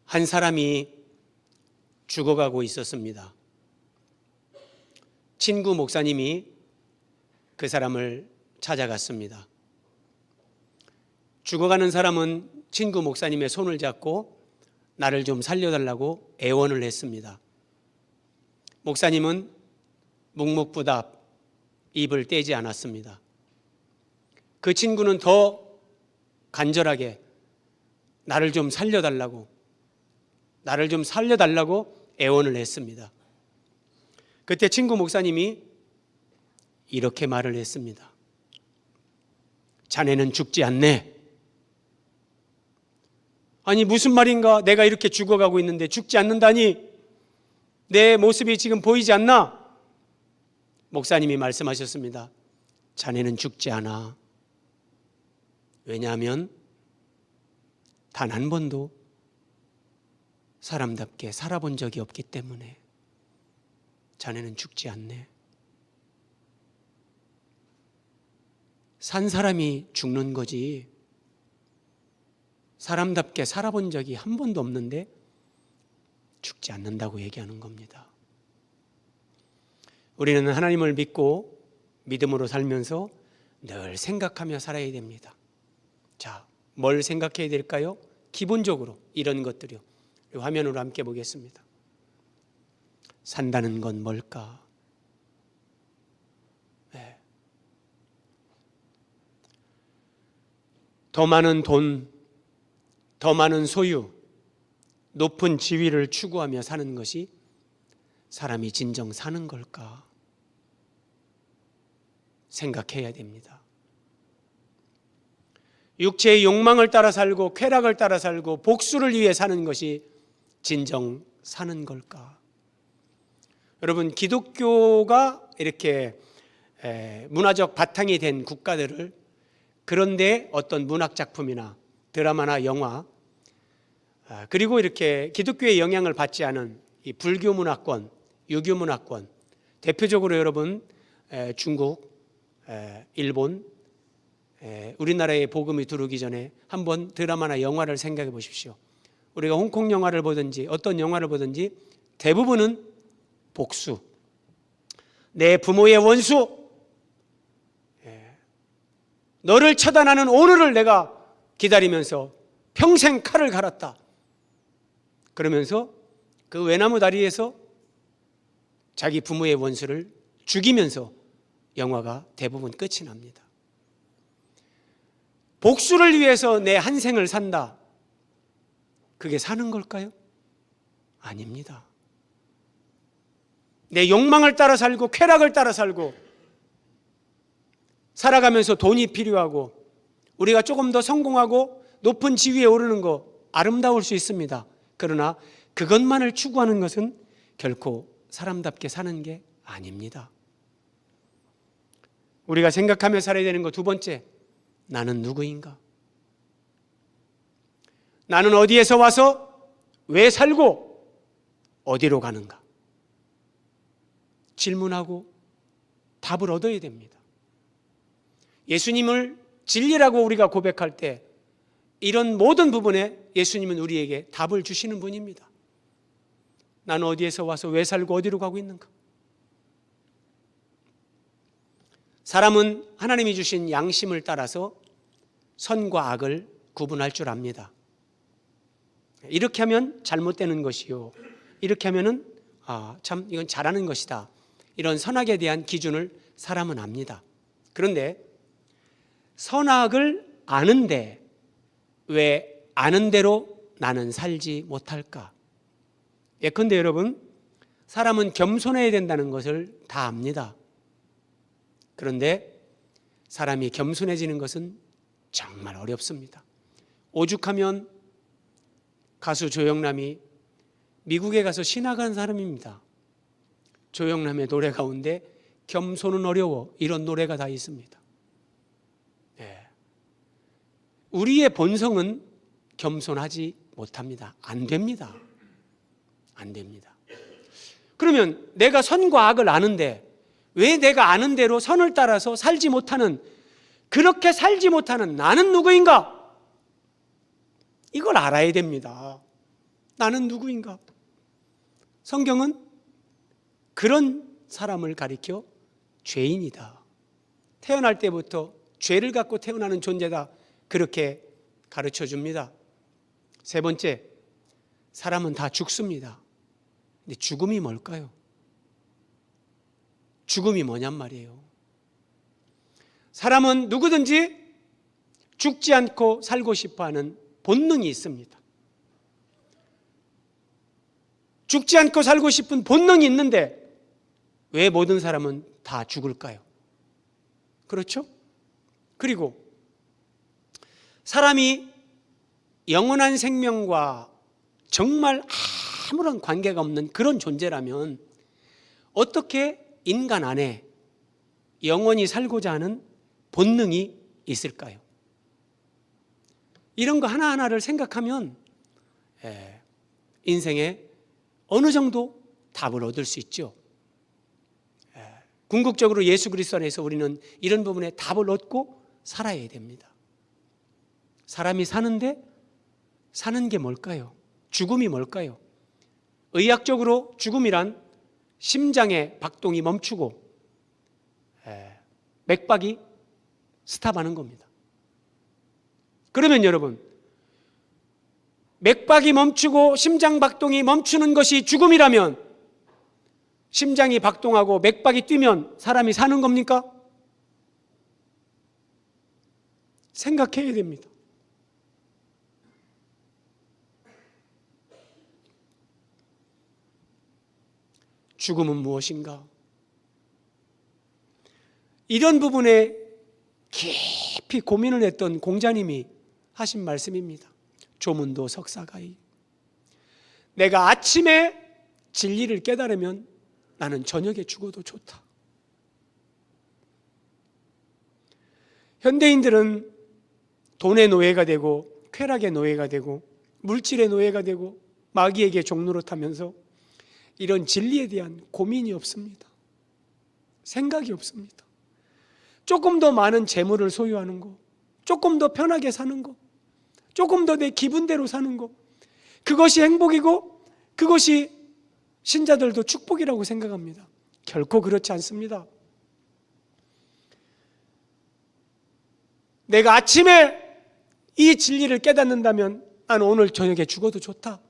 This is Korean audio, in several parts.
한 사람이 죽어가고 있었습니다. 친구 목사님이 그 사람을 찾아갔습니다. 죽어가는 사람은 친구 목사님의 손을 잡고 나를 좀 살려달라고 애원을 했습니다. 목사님은 묵묵부답 입을 떼지 않았습니다. 그 친구는 더 간절하게 나를 좀 살려달라고 애원을 했습니다. 그때 친구 목사님이 이렇게 말을 했습니다. 자네는 죽지 않네. 아니 무슨 말인가? 내가 이렇게 죽어가고 있는데 죽지 않는다니? 내 모습이 지금 보이지 않나? 목사님이 말씀하셨습니다. 자네는 죽지 않아. 왜냐하면 단 한 번도 사람답게 살아본 적이 없기 때문에 자네는 죽지 않네. 산 사람이 죽는 거지 사람답게 살아본 적이 한 번도 없는데 죽지 않는다고 얘기하는 겁니다. 우리는 하나님을 믿고 믿음으로 살면서 늘 생각하며 살아야 됩니다. 자, 뭘 생각해야 될까요? 기본적으로 이런 것들이요. 화면으로 함께 보겠습니다. 산다는 건 뭘까? 네. 더 많은 돈, 더 많은 소유, 높은 지위를 추구하며 사는 것이 사람이 진정 사는 걸까? 생각해야 됩니다. 육체의 욕망을 따라 살고 쾌락을 따라 살고 복수를 위해 사는 것이 진정 사는 걸까? 여러분, 기독교가 이렇게 문화적 바탕이 된 국가들을 그런데 어떤 문학 작품이나 드라마나 영화 그리고 이렇게 기독교의 영향을 받지 않은 이 불교 문화권, 유교 문화권, 대표적으로 여러분 중국, 일본, 우리나라에 복음이 들어오기 전에 한번 드라마나 영화를 생각해 보십시오. 우리가 홍콩 영화를 보든지 어떤 영화를 보든지 대부분은 복수, 내 부모의 원수, 너를 처단하는 오늘을 내가 기다리면서 평생 칼을 갈았다. 그러면서 그 외나무 다리에서 자기 부모의 원수를 죽이면서 영화가 대부분 끝이 납니다. 복수를 위해서 내 한 생을 산다. 그게 사는 걸까요? 아닙니다. 내 욕망을 따라 살고 쾌락을 따라 살고 살아가면서 돈이 필요하고 우리가 조금 더 성공하고 높은 지위에 오르는 거 아름다울 수 있습니다. 그러나 그것만을 추구하는 것은 결코 사람답게 사는 게 아닙니다. 우리가 생각하며 살아야 되는 거 두 번째, 나는 누구인가? 나는 어디에서 와서 왜 살고 어디로 가는가? 질문하고 답을 얻어야 됩니다. 예수님을 진리라고 우리가 고백할 때 이런 모든 부분에 예수님은 우리에게 답을 주시는 분입니다. 나는 어디에서 와서 왜 살고 어디로 가고 있는가? 사람은 하나님이 주신 양심을 따라서 선과 악을 구분할 줄 압니다. 이렇게 하면 잘못되는 것이요, 이렇게 하면은 참 이건 잘하는 것이다. 이런 선악에 대한 기준을 사람은 압니다. 그런데 선악을 아는데 왜 아는 대로 나는 살지 못할까? 예컨대 여러분, 사람은 겸손해야 된다는 것을 다 압니다. 그런데 사람이 겸손해지는 것은 정말 어렵습니다. 오죽하면 가수 조영남이 미국에 가서 신학한 사람입니다. 조영남의 노래 가운데 겸손은 어려워 이런 노래가 다 있습니다. 우리의 본성은 겸손하지 못합니다. 안 됩니다. 안 됩니다. 그러면 내가 선과 악을 아는데 왜 내가 아는 대로 선을 따라서 살지 못하는, 그렇게 살지 못하는 나는 누구인가? 이걸 알아야 됩니다. 나는 누구인가? 성경은 그런 사람을 가리켜 죄인이다. 태어날 때부터 죄를 갖고 태어나는 존재다. 그렇게 가르쳐 줍니다. 세 번째, 사람은 다 죽습니다. 근데 죽음이 뭘까요? 죽음이 뭐냔 말이에요. 사람은 누구든지 죽지 않고 살고 싶어 하는 본능이 있습니다. 죽지 않고 살고 싶은 본능이 있는데 왜 모든 사람은 다 죽을까요? 그렇죠? 그리고 사람이 영원한 생명과 정말 아무런 관계가 없는 그런 존재라면 어떻게 인간 안에 영원히 살고자 하는 본능이 있을까요? 이런 거 하나하나를 생각하면 인생에 어느 정도 답을 얻을 수 있죠. 궁극적으로 예수 그리스도 안에서 우리는 이런 부분에 답을 얻고 살아야 됩니다. 사람이 사는데 사는 게 뭘까요? 죽음이 뭘까요? 의학적으로 죽음이란 심장의 박동이 멈추고 맥박이 스탑하는 겁니다. 그러면 여러분, 맥박이 멈추고 심장 박동이 멈추는 것이 죽음이라면 심장이 박동하고 맥박이 뛰면 사람이 사는 겁니까? 생각해야 됩니다. 죽음은 무엇인가? 이런 부분에 깊이 고민을 했던 공자님이 하신 말씀입니다. 조문도 석사가이. 내가 아침에 진리를 깨달으면 나는 저녁에 죽어도 좋다. 현대인들은 돈의 노예가 되고 쾌락의 노예가 되고 물질의 노예가 되고 마귀에게 종노릇하면서 이런 진리에 대한 고민이 없습니다. 생각이 없습니다. 조금 더 많은 재물을 소유하는 거, 조금 더 편하게 사는 거, 조금 더 내 기분대로 사는 거, 그것이 행복이고 그것이 신자들도 축복이라고 생각합니다. 결코 그렇지 않습니다. 내가 아침에 이 진리를 깨닫는다면 나는 오늘 저녁에 죽어도 좋다.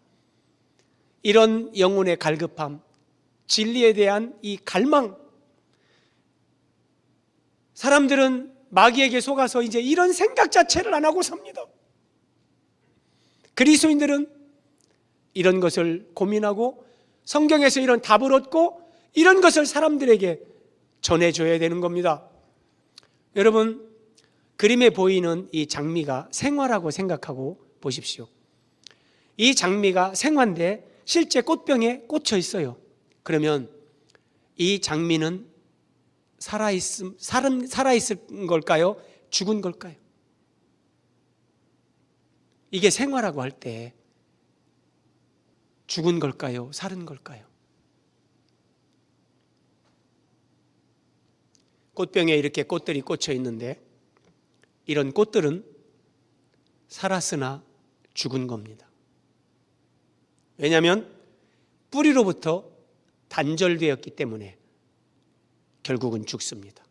이런 영혼의 갈급함, 진리에 대한 이 갈망, 사람들은 마귀에게 속아서 이제 이런 생각 자체를 안 하고 삽니다. 그리스도인들은 이런 것을 고민하고 성경에서 이런 답을 얻고 이런 것을 사람들에게 전해줘야 되는 겁니다. 여러분, 그림에 보이는 이 장미가 생화라고 생각하고 보십시오. 이 장미가 생화인데 실제 꽃병에 꽂혀 있어요. 그러면 이 장미는 살아있을 걸까요? 죽은 걸까요? 이게 생화라고 할 때 죽은 걸까요? 살은 걸까요? 꽃병에 이렇게 꽃들이 꽂혀 있는데 이런 꽃들은 살았으나 죽은 겁니다. 왜냐하면 뿌리로부터 단절되었기 때문에 결국은 죽습니다.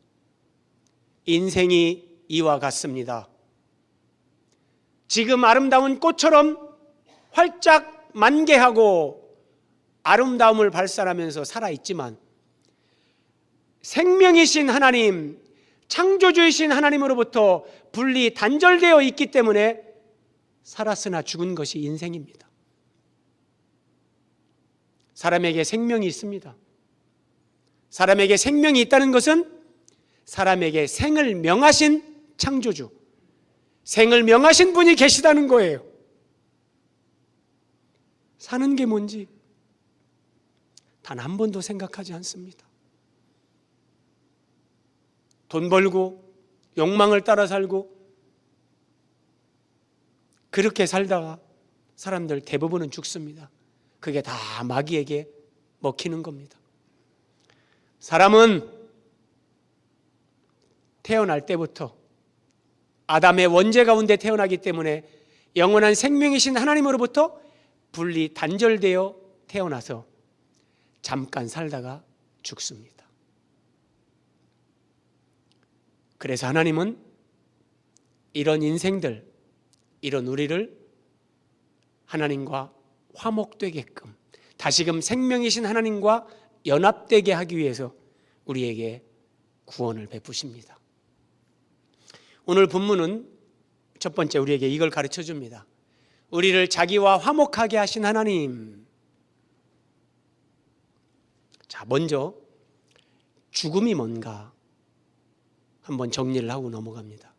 인생이 이와 같습니다. 지금 아름다운 꽃처럼 활짝 만개하고 아름다움을 발산하면서 살아있지만 생명이신 하나님, 창조주이신 하나님으로부터 분리 단절되어 있기 때문에 살았으나 죽은 것이 인생입니다. 사람에게 생명이 있습니다. 사람에게 생명이 있다는 것은 사람에게 생을 명하신 창조주, 생을 명하신 분이 계시다는 거예요. 사는 게 뭔지 단 한 번도 생각하지 않습니다. 돈 벌고 욕망을 따라 살고 그렇게 살다가 사람들 대부분은 죽습니다. 그게 다 마귀에게 먹히는 겁니다. 사람은 태어날 때부터 아담의 원죄 가운데 태어나기 때문에 영원한 생명이신 하나님으로부터 분리 단절되어 태어나서 잠깐 살다가 죽습니다. 그래서 하나님은 이런 인생들, 이런 우리를 하나님과 화목되게끔 다시금 생명이신 하나님과 연합되게 하기 위해서 우리에게 구원을 베푸십니다. 오늘 본문은 첫 번째 우리에게 이걸 가르쳐 줍니다. 우리를 자기와 화목하게 하신 하나님. 자, 먼저 죽음이 뭔가 한번 정리를 하고 넘어갑니다.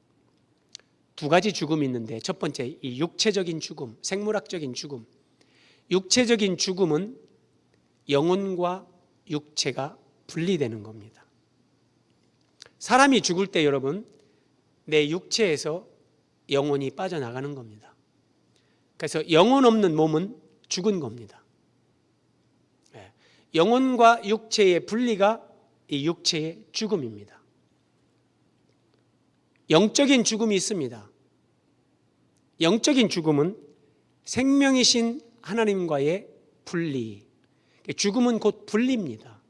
두 가지 죽음이 있는데 첫 번째 이 육체적인 죽음, 생물학적인 죽음. 육체적인 죽음은 영혼과 육체가 분리되는 겁니다. 사람이 죽을 때 여러분 내 육체에서 영혼이 빠져나가는 겁니다. 그래서 영혼 없는 몸은 죽은 겁니다. 영혼과 육체의 분리가 이 육체의 죽음입니다. 영적인 죽음이 있습니다. 영적인 죽음은 생명이신 하나님과의 분리. 죽음은 곧 분리입니다.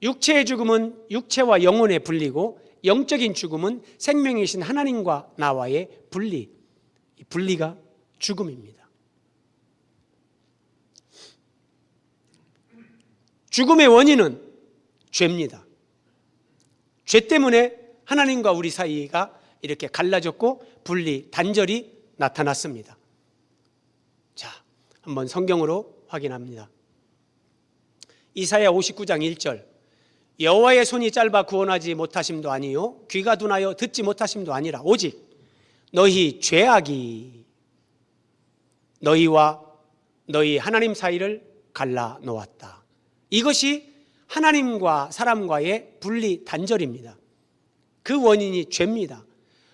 육체의 죽음은 육체와 영혼의 분리고 영적인 죽음은 생명이신 하나님과 나와의 분리. 이 분리가 죽음입니다. 죽음의 원인은 죄입니다. 죄 때문에 하나님과 우리 사이가 이렇게 갈라졌고 분리, 단절이 나타났습니다. 자, 한번 성경으로 확인합니다. 이사야 59장 1절 여호와의 손이 짧아 구원하지 못하심도 아니요 귀가 둔하여 듣지 못하심도 아니라 오직 너희 죄악이 너희와 너희 하나님 사이를 갈라 놓았다. 이것이 하나님과 사람과의 분리 단절입니다. 그 원인이 죄입니다.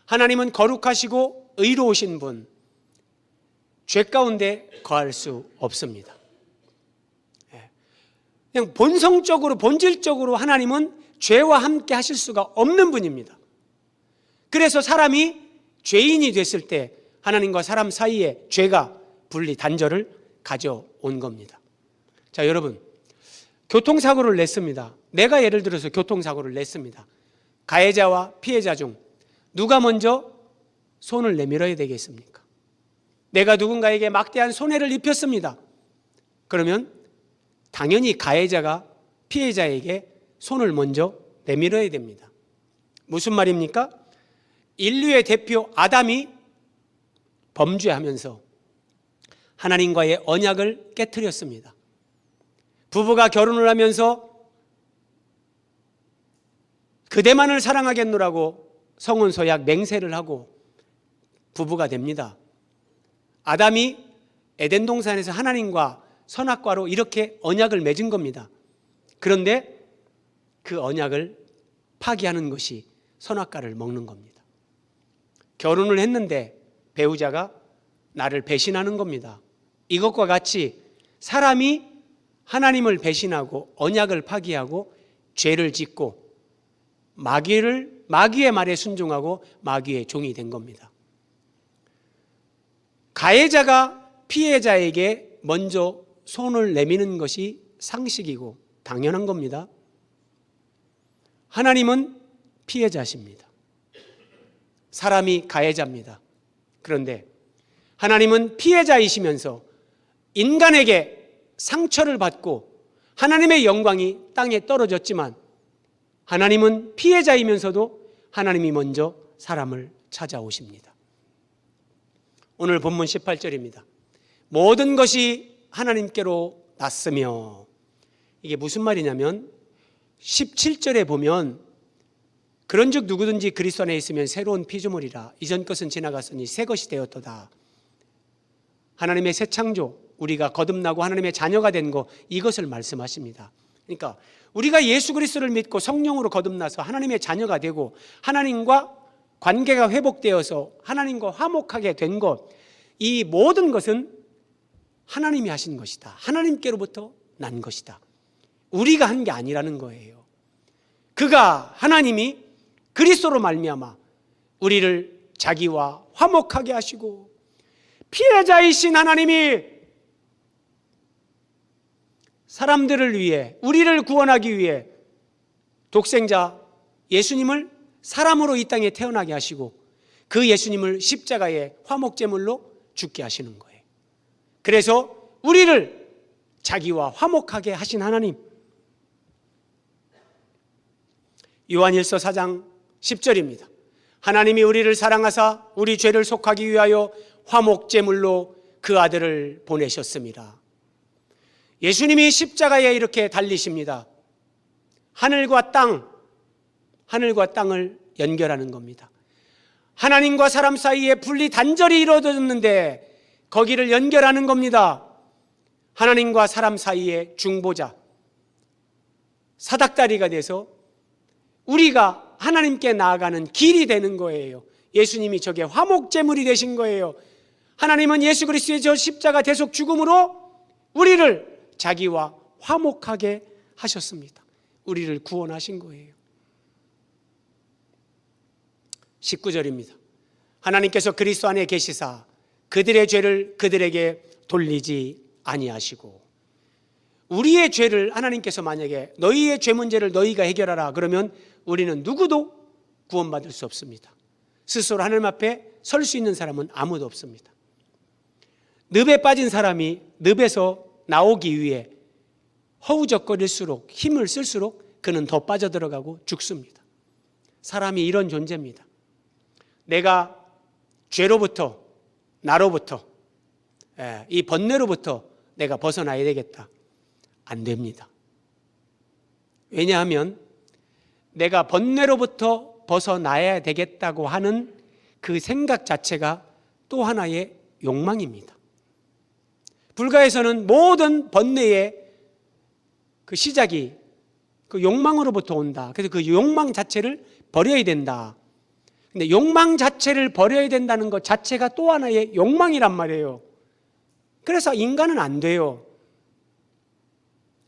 하나님은 거룩하시고 의로우신 분, 죄 가운데 거할 수 없습니다. 그냥 본성적으로 본질적으로 하나님은 죄와 함께 하실 수가 없는 분입니다. 그래서 사람이 죄인이 됐을 때 하나님과 사람 사이에 죄가 분리 단절을 가져온 겁니다. 자, 여러분 교통사고를 냈습니다. 내가 예를 들어서 교통사고를 냈습니다. 가해자와 피해자 중 누가 먼저 손을 내밀어야 되겠습니까? 내가 누군가에게 막대한 손해를 입혔습니다. 그러면 당연히 가해자가 피해자에게 손을 먼저 내밀어야 됩니다. 무슨 말입니까? 인류의 대표 아담이 범죄하면서 하나님과의 언약을 깨트렸습니다. 부부가 결혼을 하면서 그대만을 사랑하겠노라고 성혼서약 맹세를 하고 부부가 됩니다. 아담이 에덴 동산에서 하나님과 선악과로 이렇게 언약을 맺은 겁니다. 그런데 그 언약을 파기하는 것이 선악과를 먹는 겁니다. 결혼을 했는데 배우자가 나를 배신하는 겁니다. 이것과 같이 사람이 하나님을 배신하고 언약을 파기하고 죄를 짓고 마귀의 말에 순종하고 마귀의 종이 된 겁니다. 가해자가 피해자에게 먼저 손을 내미는 것이 상식이고 당연한 겁니다. 하나님은 피해자십니다. 사람이 가해자입니다. 그런데 하나님은 피해자이시면서 인간에게 상처를 받고 하나님의 영광이 땅에 떨어졌지만 하나님은 피해자이면서도 하나님이 먼저 사람을 찾아오십니다. 오늘 본문 18절입니다. 모든 것이 하나님께로 났으며, 이게 무슨 말이냐면 17절에 보면 그런즉 누구든지 그리스도 안에 있으면 새로운 피조물이라 이전 것은 지나갔으니 새 것이 되었도다. 하나님의 새 창조, 우리가 거듭나고 하나님의 자녀가 된 것, 이것을 말씀하십니다. 그러니까 우리가 예수 그리스도를 믿고 성령으로 거듭나서 하나님의 자녀가 되고 하나님과 관계가 회복되어서 하나님과 화목하게 된 것, 이 모든 것은 하나님이 하신 것이다. 하나님께로부터 난 것이다. 우리가 한 게 아니라는 거예요. 그가 하나님이 그리스도로 말미암아 우리를 자기와 화목하게 하시고 피해자이신 하나님이 사람들을 위해, 우리를 구원하기 위해 독생자 예수님을 사람으로 이 땅에 태어나게 하시고 그 예수님을 십자가의 화목제물로 죽게 하시는 거예요. 그래서 우리를 자기와 화목하게 하신 하나님. 요한일서 4장 10절입니다. 하나님이 우리를 사랑하사 우리 죄를 속하기 위하여 화목제물로 그 아들을 보내셨습니다. 예수님이 십자가에 이렇게 달리십니다. 하늘과 땅을 연결하는 겁니다. 하나님과 사람 사이에 분리 단절이 이루어졌는데 거기를 연결하는 겁니다. 하나님과 사람 사이의 중보자, 사닥다리가 돼서 우리가 하나님께 나아가는 길이 되는 거예요. 예수님이 저게 화목제물이 되신 거예요. 하나님은 예수 그리스도의 저 십자가 대속 죽음으로 우리를 자기와 화목하게 하셨습니다. 우리를 구원하신 거예요. 19절입니다. 하나님께서 그리스도 안에 계시사 그들의 죄를 그들에게 돌리지 아니하시고. 우리의 죄를 하나님께서 만약에 너희의 죄 문제를 너희가 해결하라 그러면 우리는 누구도 구원받을 수 없습니다. 스스로 하나님 앞에 설 수 있는 사람은 아무도 없습니다. 늪에 빠진 사람이 늪에서 나오기 위해 허우적거릴수록 힘을 쓸수록 그는 더 빠져들어가고 죽습니다. 사람이 이런 존재입니다. 내가 죄로부터, 나로부터, 이 번뇌로부터 내가 벗어나야 되겠다. 안 됩니다. 왜냐하면 내가 번뇌로부터 벗어나야 되겠다고 하는 그 생각 자체가 또 하나의 욕망입니다. 불가에서는 모든 번뇌의 그 시작이 그 욕망으로부터 온다. 그래서 그 욕망 자체를 버려야 된다. 근데 욕망 자체를 버려야 된다는 것 자체가 또 하나의 욕망이란 말이에요. 그래서 인간은 안 돼요.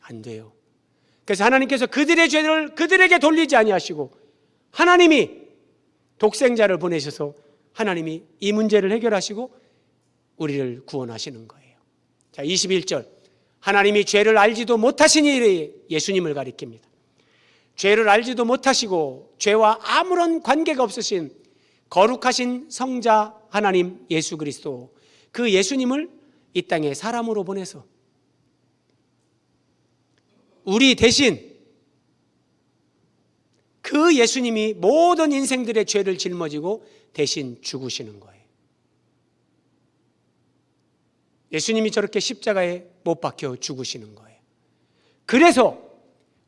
안 돼요. 그래서 하나님께서 그들의 죄를 그들에게 돌리지 아니하시고 하나님이 독생자를 보내셔서 하나님이 이 문제를 해결하시고 우리를 구원하시는 거예요. 자, 21절. 하나님이 죄를 알지도 못하시니 예수님을 가리킵니다. 죄를 알지도 못하시고 죄와 아무런 관계가 없으신 거룩하신 성자 하나님 예수 그리스도, 그 예수님을 이 땅에 사람으로 보내서 우리 대신 그 예수님이 모든 인생들의 죄를 짊어지고 대신 죽으시는 거예요. 예수님이 저렇게 십자가에 못 박혀 죽으시는 거예요. 그래서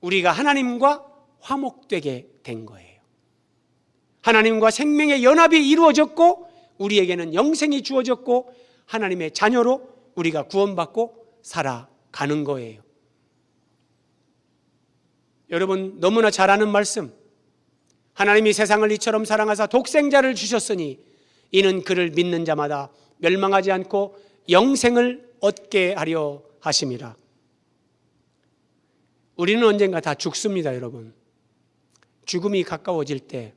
우리가 하나님과 화목되게 된 거예요. 하나님과 생명의 연합이 이루어졌고 우리에게는 영생이 주어졌고 하나님의 자녀로 우리가 구원받고 살아가는 거예요. 여러분 너무나 잘 아는 말씀, 하나님이 세상을 이처럼 사랑하사 독생자를 주셨으니 이는 그를 믿는 자마다 멸망하지 않고 영생을 얻게 하려 하심이라. 우리는 언젠가 다 죽습니다. 여러분, 죽음이 가까워질 때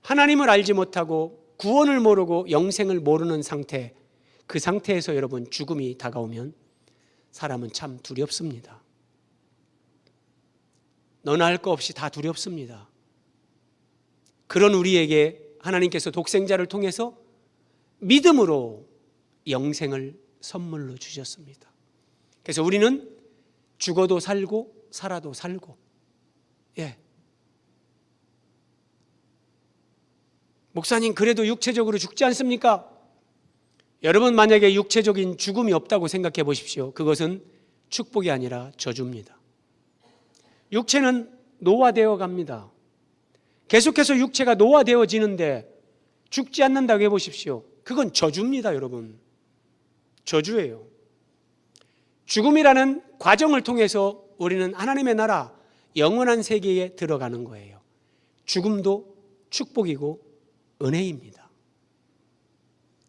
하나님을 알지 못하고 구원을 모르고 영생을 모르는 상태, 그 상태에서 여러분 죽음이 다가오면 사람은 참 두렵습니다. 너나 할 거 없이 다 두렵습니다. 그런 우리에게 하나님께서 독생자를 통해서 믿음으로 영생을 선물로 주셨습니다. 그래서 우리는 죽어도 살고 살아도 살고, 목사님 그래도 육체적으로 죽지 않습니까? 여러분 만약에 육체적인 죽음이 없다고 생각해 보십시오. 그것은 축복이 아니라 저주입니다. 육체는 노화되어 갑니다. 계속해서 육체가 노화되어지는데 죽지 않는다고 해보십시오. 그건 저주입니다. 여러분, 저주예요. 죽음이라는 과정을 통해서 우리는 하나님의 나라 영원한 세계에 들어가는 거예요. 죽음도 축복이고 은혜입니다.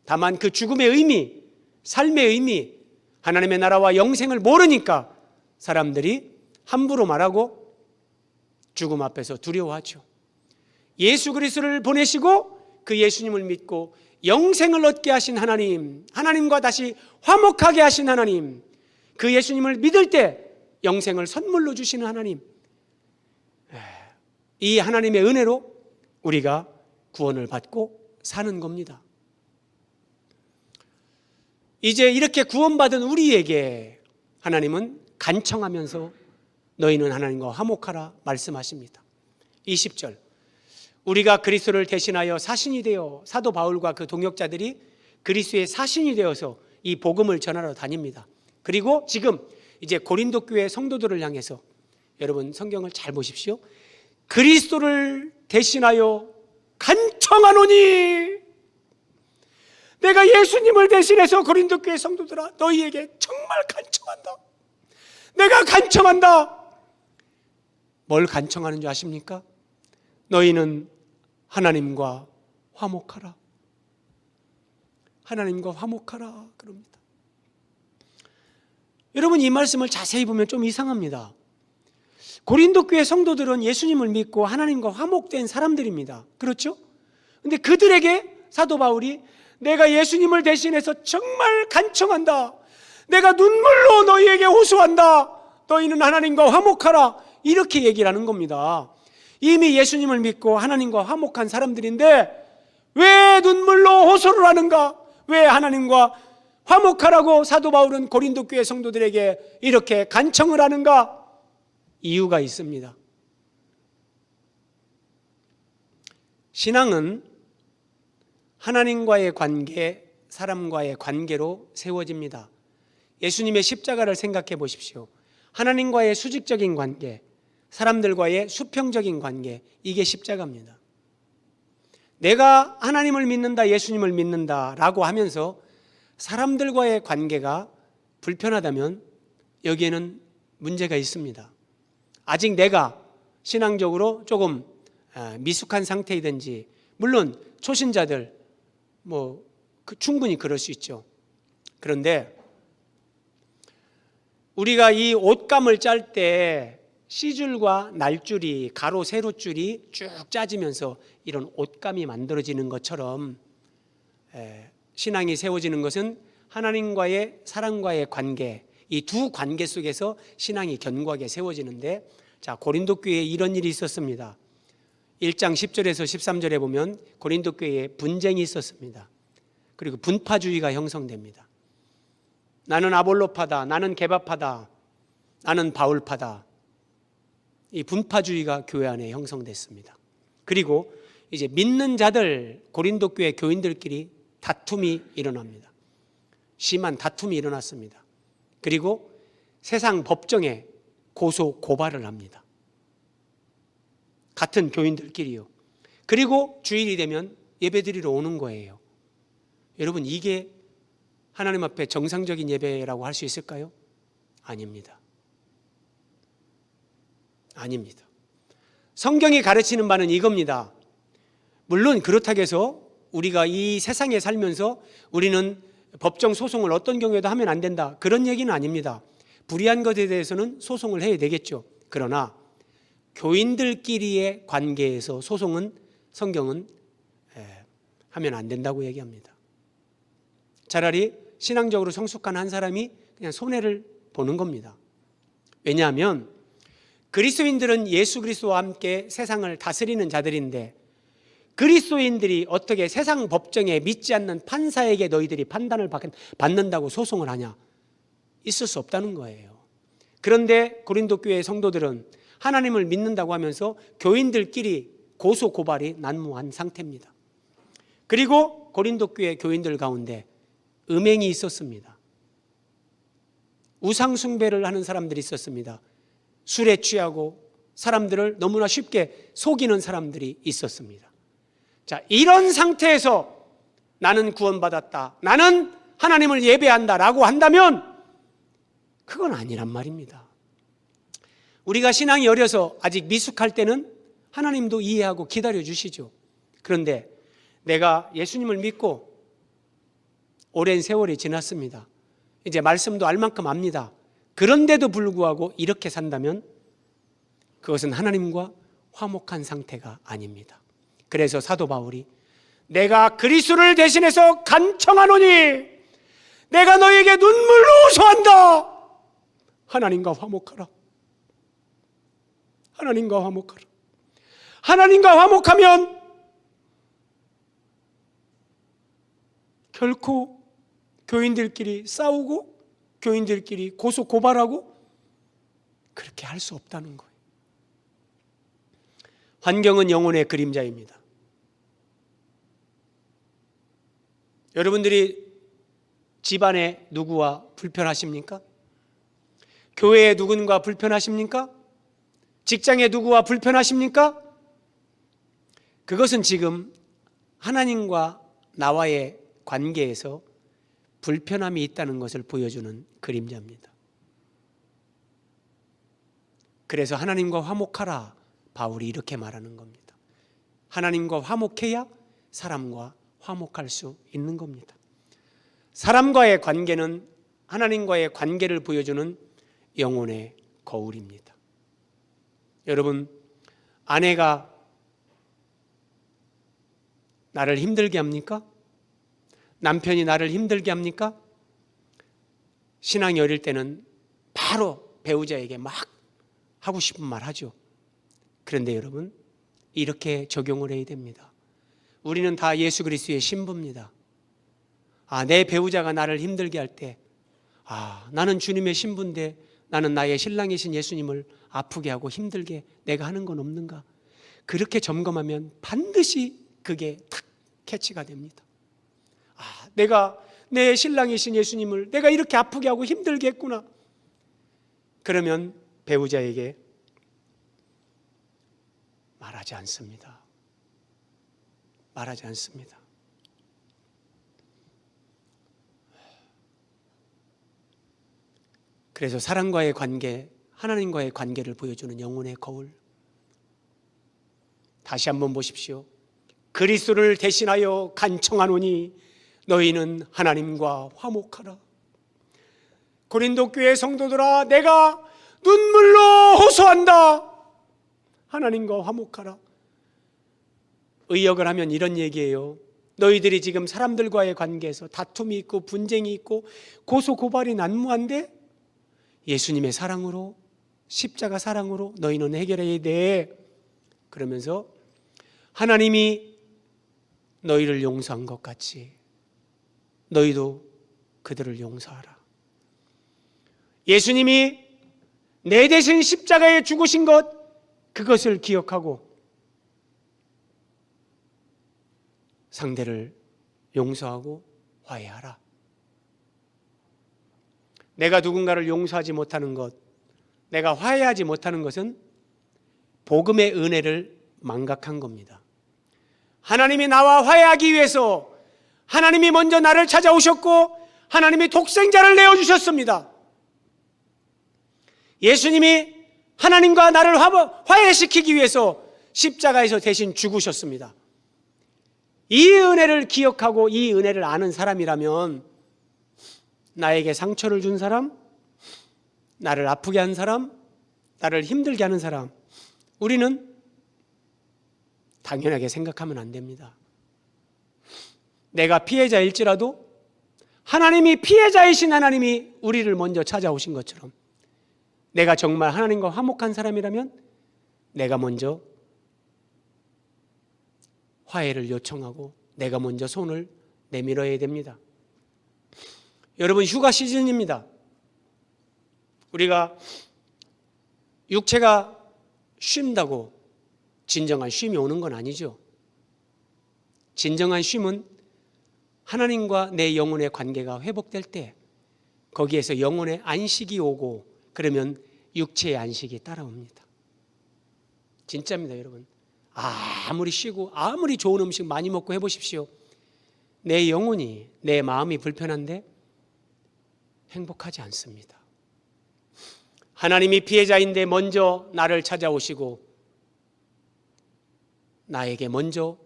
다만 그 죽음의 의미, 삶의 의미, 하나님의 나라와 영생을 모르니까 사람들이 함부로 말하고 죽음 앞에서 두려워하죠. 예수 그리스도를 보내시고 그 예수님을 믿고 영생을 얻게 하신 하나님, 하나님과 다시 화목하게 하신 하나님, 그 예수님을 믿을 때 영생을 선물로 주시는 하나님, 이 하나님의 은혜로 우리가 구원을 받고 사는 겁니다. 이제 이렇게 구원받은 우리에게 하나님은 간청하면서 너희는 하나님과 화목하라 말씀하십니다. 20절, 우리가 그리스도를 대신하여 사신이 되어, 사도 바울과 그 동역자들이 그리스도의 사신이 되어서 이 복음을 전하러 다닙니다. 그리고 지금 이제 고린도 교회 성도들을 향해서, 여러분 성경을 잘 보십시오. 그리스도를 대신하여 간청하노니, 내가 예수님을 대신해서 고린도 교회 성도들아 너희에게 정말 간청한다. 내가 간청한다. 뭘 간청하는 줄 아십니까? 너희는 하나님과 화목하라. 하나님과 화목하라 그럽니다. 여러분, 이 말씀을 자세히 보면 좀 이상합니다. 고린도 교회 성도들은 예수님을 믿고 하나님과 화목된 사람들입니다. 그렇죠? 근데 그들에게 사도 바울이 내가 예수님을 대신해서 정말 간청한다. 내가 눈물로 너희에게 호소한다. 너희는 하나님과 화목하라. 이렇게 얘기를 하는 겁니다. 이미 예수님을 믿고 하나님과 화목한 사람들인데 왜 눈물로 호소를 하는가? 왜 하나님과 화목하라고 사도 바울은 고린도 교회 성도들에게 이렇게 간청을 하는가? 이유가 있습니다. 신앙은 하나님과의 관계, 사람과의 관계로 세워집니다. 예수님의 십자가를 생각해 보십시오. 하나님과의 수직적인 관계, 사람들과의 수평적인 관계, 이게 십자가입니다. 내가 하나님을 믿는다, 예수님을 믿는다 라고 하면서 사람들과의 관계가 불편하다면 여기에는 문제가 있습니다. 아직 내가 신앙적으로 조금 미숙한 상태이든지, 물론 초신자들 충분히 그럴 수 있죠. 그런데 우리가 이 옷감을 짤 때 C줄과 날줄이, 가로 세로줄이 쭉 짜지면서 이런 옷감이 만들어지는 것처럼 신앙이 세워지는 것은 하나님과의, 사람과의 관계, 이 두 관계 속에서 신앙이 견고하게 세워지는데, 자, 고린도 교회에 이런 일이 있었습니다. 1장 10절에서 13절에 보면 고린도 교회에 분쟁이 있었습니다. 그리고 분파주의가 형성됩니다. 나는 아볼로파다, 나는 게바파다, 나는 바울파다. 이 분파주의가 교회 안에 형성됐습니다. 그리고 이제 믿는 자들, 고린도 교회 교인들끼리 다툼이 일어납니다. 심한 다툼이 일어났습니다. 그리고 세상 법정에 고소 고발을 합니다. 같은 교인들끼리요. 그리고 주일이 되면 예배드리러 오는 거예요. 여러분, 이게 하나님 앞에 정상적인 예배라고 할 수 있을까요? 아닙니다. 아닙니다. 성경이 가르치는 바는 이겁니다. 물론 그렇다고 해서 우리가 이 세상에 살면서 우리는 법정 소송을 어떤 경우에도 하면 안 된다, 그런 얘기는 아닙니다. 불의한 것에 대해서는 소송을 해야 되겠죠. 그러나 교인들끼리의 관계에서 소송은, 성경은 하면 안 된다고 얘기합니다. 차라리 신앙적으로 성숙한 한 사람이 그냥 손해를 보는 겁니다. 왜냐하면 그리스도인들은 예수 그리스도와 함께 세상을 다스리는 자들인데, 그리스도인들이 어떻게 세상 법정에 믿지 않는 판사에게 너희들이 판단을 받는다고 소송을 하냐? 있을 수 없다는 거예요. 그런데 고린도 교회 성도들은 하나님을 믿는다고 하면서 교인들끼리 고소 고발이 난무한 상태입니다. 그리고 고린도 교회 교인들 가운데 음행이 있었습니다. 우상 숭배를 하는 사람들이 있었습니다. 술에 취하고 사람들을 너무나 쉽게 속이는 사람들이 있었습니다. 자, 이런 상태에서 나는 구원받았다, 나는 하나님을 예배한다 라고 한다면 그건 아니란 말입니다. 우리가 신앙이 어려서 아직 미숙할 때는 하나님도 이해하고 기다려 주시죠. 그런데 내가 예수님을 믿고 오랜 세월이 지났습니다. 이제 말씀도 알 만큼 압니다. 그런데도 불구하고 이렇게 산다면 그것은 하나님과 화목한 상태가 아닙니다. 그래서 사도 바울이 내가 그리스도를 대신해서 간청하노니 내가 너에게 눈물로 호소한다. 하나님과 화목하라. 하나님과 화목하라. 하나님과 화목하면 결코 교인들끼리 싸우고 교인들끼리 고소 고발하고 그렇게 할 수 없다는 거예요. 환경은 영혼의 그림자입니다. 여러분들이 집안에 누구와 불편하십니까? 교회에 누군가 불편하십니까? 직장에 누구와 불편하십니까? 그것은 지금 하나님과 나와의 관계에서 불편함이 있다는 것을 보여주는 그림자입니다. 그래서 하나님과 화목하라, 바울이 이렇게 말하는 겁니다. 하나님과 화목해야 사람과 화목할 수 있는 겁니다. 사람과의 관계는 하나님과의 관계를 보여주는 영혼의 거울입니다. 여러분, 아내가 나를 힘들게 합니까? 남편이 나를 힘들게 합니까? 신앙이 어릴 때는 바로 배우자에게 막 하고 싶은 말 하죠. 그런데 여러분, 이렇게 적용을 해야 됩니다. 우리는 다 예수 그리스도의 신부입니다. 내 배우자가 나를 힘들게 할 때, 나는 주님의 신부인데 나는 나의 신랑이신 예수님을 아프게 하고 힘들게 내가 하는 건 없는가? 그렇게 점검하면 반드시 그게 탁 캐치가 됩니다. 내가 내 신랑이신 예수님을 내가 이렇게 아프게 하고 힘들게 했구나. 그러면 배우자에게 말하지 않습니다. 말하지 않습니다. 그래서 사람과의 관계, 하나님과의 관계를 보여주는 영혼의 거울. 다시 한번 보십시오. 그리스도를 대신하여 간청하노니 너희는 하나님과 화목하라. 고린도 교회 성도들아, 내가 눈물로 호소한다. 하나님과 화목하라. 의역을 하면 이런 얘기예요. 너희들이 지금 사람들과의 관계에서 다툼이 있고 분쟁이 있고 고소 고발이 난무한데 예수님의 사랑으로, 십자가 사랑으로 너희는 해결해야 돼. 그러면서 하나님이 너희를 용서한 것 같이 너희도 그들을 용서하라. 예수님이 내 대신 십자가에 죽으신 것, 그것을 기억하고 상대를 용서하고 화해하라. 내가 누군가를 용서하지 못하는 것, 내가 화해하지 못하는 것은 복음의 은혜를 망각한 겁니다. 하나님이 나와 화해하기 위해서 하나님이 먼저 나를 찾아오셨고 하나님이 독생자를 내어주셨습니다. 예수님이 하나님과 나를 화해시키기 위해서 십자가에서 대신 죽으셨습니다. 이 은혜를 기억하고 이 은혜를 아는 사람이라면 나에게 상처를 준 사람, 나를 아프게 한 사람, 나를 힘들게 하는 사람, 우리는 당연하게 생각하면 안 됩니다. 내가 피해자일지라도 하나님이, 피해자이신 하나님이 우리를 먼저 찾아오신 것처럼 내가 정말 하나님과 화목한 사람이라면 내가 먼저 화해를 요청하고 내가 먼저 손을 내밀어야 됩니다. 여러분, 휴가 시즌입니다. 우리가 육체가 쉰다고 진정한 쉼이 오는 건 아니죠. 진정한 쉼은 하나님과 내 영혼의 관계가 회복될 때 거기에서 영혼의 안식이 오고, 그러면 육체의 안식이 따라옵니다. 진짜입니다, 여러분. 아무리 쉬고 아무리 좋은 음식 많이 먹고 해보십시오. 내 영혼이, 내 마음이 불편한데 행복하지 않습니다. 하나님이 피해자인데 먼저 나를 찾아오시고 나에게 먼저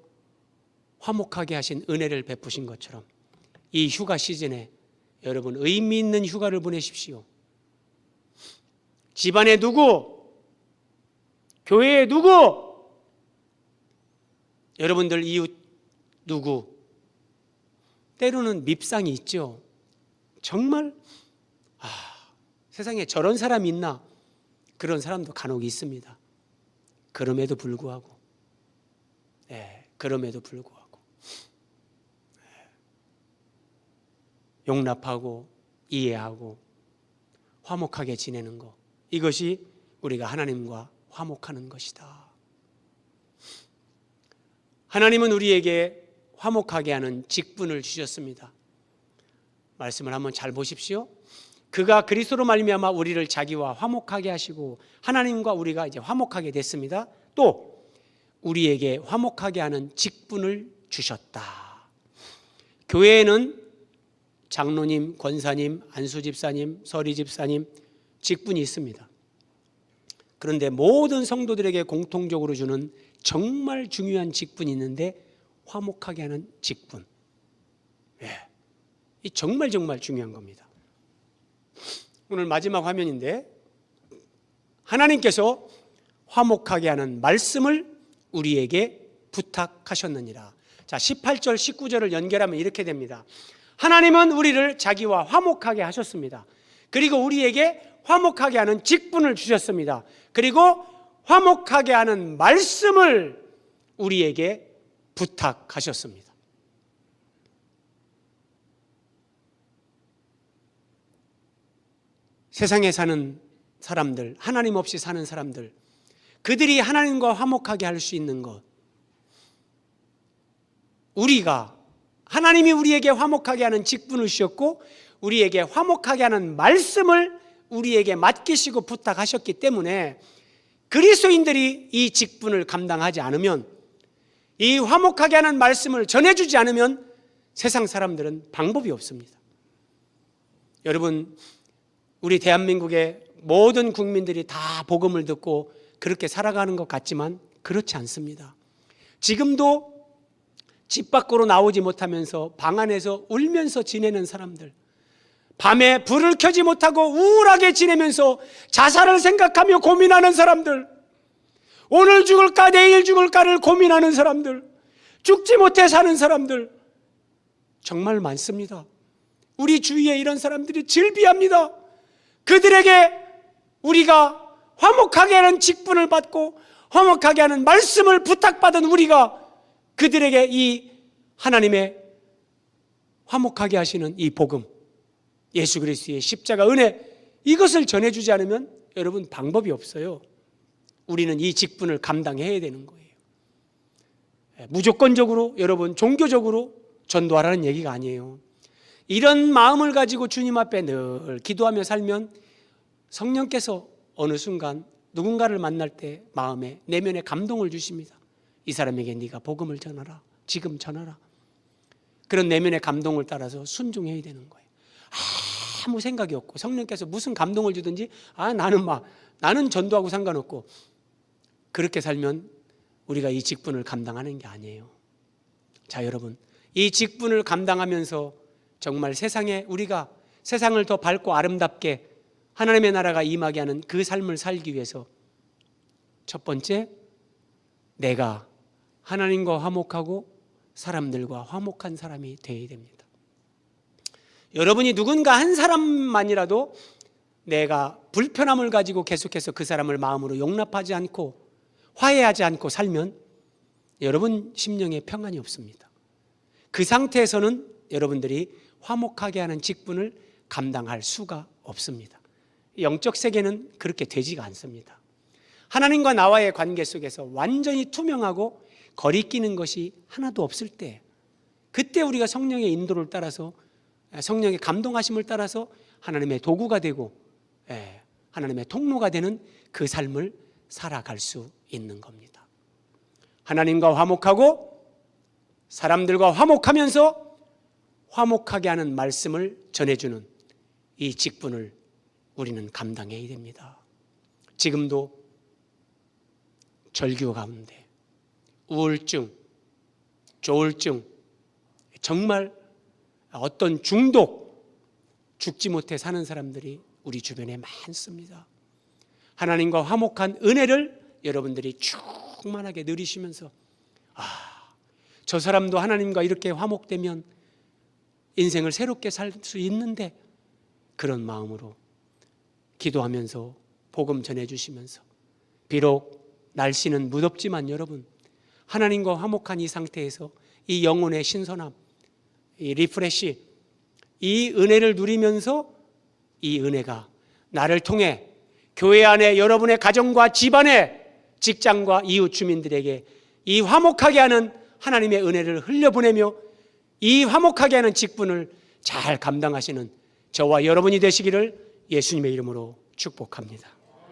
화목하게 하신 은혜를 베푸신 것처럼 이 휴가 시즌에 여러분 의미 있는 휴가를 보내십시오. 집안에 누구, 교회에 누구, 여러분들 이웃 누구, 때로는 밉상이 있죠. 정말 세상에 저런 사람이 있나? 그런 사람도 간혹 있습니다. 그럼에도 불구하고, 그럼에도 불구하고 용납하고 이해하고 화목하게 지내는 것, 이것이 우리가 하나님과 화목하는 것이다. 하나님은 우리에게 화목하게 하는 직분을 주셨습니다. 말씀을 한번 잘 보십시오. 그가 그리스도로 말미암아 우리를 자기와 화목하게 하시고 하나님과 우리가 이제 화목하게 됐습니다. 또 우리에게 화목하게 하는 직분을 주셨다. 교회에는 장로님, 권사님, 안수집사님, 서리집사님 직분이 있습니다. 그런데 모든 성도들에게 공통적으로 주는 정말 중요한 직분이 있는데 화목하게 하는 직분. 이 정말 중요한 겁니다. 오늘 마지막 화면인데 하나님께서 화목하게 하는 말씀을 우리에게 부탁하셨느니라. 자, 18절 19절을 연결하면 이렇게 됩니다. 하나님은 우리를 자기와 화목하게 하셨습니다. 그리고 우리에게 화목하게 하는 직분을 주셨습니다. 그리고 화목하게 하는 말씀을 우리에게 부탁하셨습니다. 세상에 사는 사람들, 하나님 없이 사는 사람들, 그들이 하나님과 화목하게 할 수 있는 것, 우리가 하나님이 우리에게 화목하게 하는 직분을 주셨고 우리에게 화목하게 하는 말씀을 우리에게 맡기시고 부탁하셨기 때문에 그리스도인들이 이 직분을 감당하지 않으면, 이 화목하게 하는 말씀을 전해주지 않으면 세상 사람들은 방법이 없습니다. 여러분, 우리 대한민국의 모든 국민들이 다 복음을 듣고 그렇게 살아가는 것 같지만 그렇지 않습니다. 지금도 집 밖으로 나오지 못하면서 방 안에서 울면서 지내는 사람들, 밤에 불을 켜지 못하고 우울하게 지내면서 자살을 생각하며 고민하는 사람들, 오늘 죽을까 내일 죽을까를 고민하는 사람들, 죽지 못해 사는 사람들 정말 많습니다. 우리 주위에 이런 사람들이 즐비합니다. 그들에게 우리가 화목하게 하는 직분을 받고 화목하게 하는 말씀을 부탁받은 우리가 그들에게 이 하나님의 화목하게 하시는 이 복음, 예수 그리스도의 십자가 은혜, 이것을 전해주지 않으면 여러분 방법이 없어요. 우리는 이 직분을 감당해야 되는 거예요. 무조건적으로 여러분 종교적으로 전도하라는 얘기가 아니에요. 이런 마음을 가지고 주님 앞에 늘 기도하며 살면 성령께서 어느 순간 누군가를 만날 때 마음에 내면에 감동을 주십니다. 이 사람에게 네가 복음을 전하라, 지금 전하라. 그런 내면의 감동을 따라서 순종해야 되는 거예요. 아무 생각이 없고 성령께서 무슨 감동을 주든지 나는 전도하고 상관없고 그렇게 살면 우리가 이 직분을 감당하는 게 아니에요. 자, 여러분, 이 직분을 감당하면서 정말 세상에 우리가 세상을 더 밝고 아름답게 하나님의 나라가 임하게 하는 그 삶을 살기 위해서 첫 번째, 내가 하나님과 화목하고 사람들과 화목한 사람이 되어야 됩니다. 여러분이 누군가 한 사람만이라도 내가 불편함을 가지고 계속해서 그 사람을 마음으로 용납하지 않고 화해하지 않고 살면 여러분 심령에 평안이 없습니다. 그 상태에서는 여러분들이 화목하게 하는 직분을 감당할 수가 없습니다. 영적 세계는 그렇게 되지가 않습니다. 하나님과 나와의 관계 속에서 완전히 투명하고 거리끼는 것이 하나도 없을 때, 그때 우리가 성령의 인도를 따라서, 성령의 감동하심을 따라서 하나님의 도구가 되고 하나님의 통로가 되는 그 삶을 살아갈 수 있는 겁니다. 하나님과 화목하고 사람들과 화목하면서 화목하게 하는 말씀을 전해주는 이 직분을 우리는 감당해야 됩니다. 지금도 절규 가운데 우울증, 조울증, 정말 어떤 중독, 죽지 못해 사는 사람들이 우리 주변에 많습니다. 하나님과 화목한 은혜를 여러분들이 충만하게 누리시면서 저 사람도 하나님과 이렇게 화목되면 인생을 새롭게 살 수 있는데, 그런 마음으로 기도하면서 복음 전해주시면서, 비록 날씨는 무덥지만 여러분, 하나님과 화목한 이 상태에서 이 영혼의 신선함, 이 리프레시, 이 은혜를 누리면서 이 은혜가 나를 통해 교회 안에 여러분의 가정과 집안의 직장과 이웃 주민들에게 이 화목하게 하는 하나님의 은혜를 흘려보내며 이 화목하게 하는 직분을 잘 감당하시는 저와 여러분이 되시기를 예수님의 이름으로 축복합니다.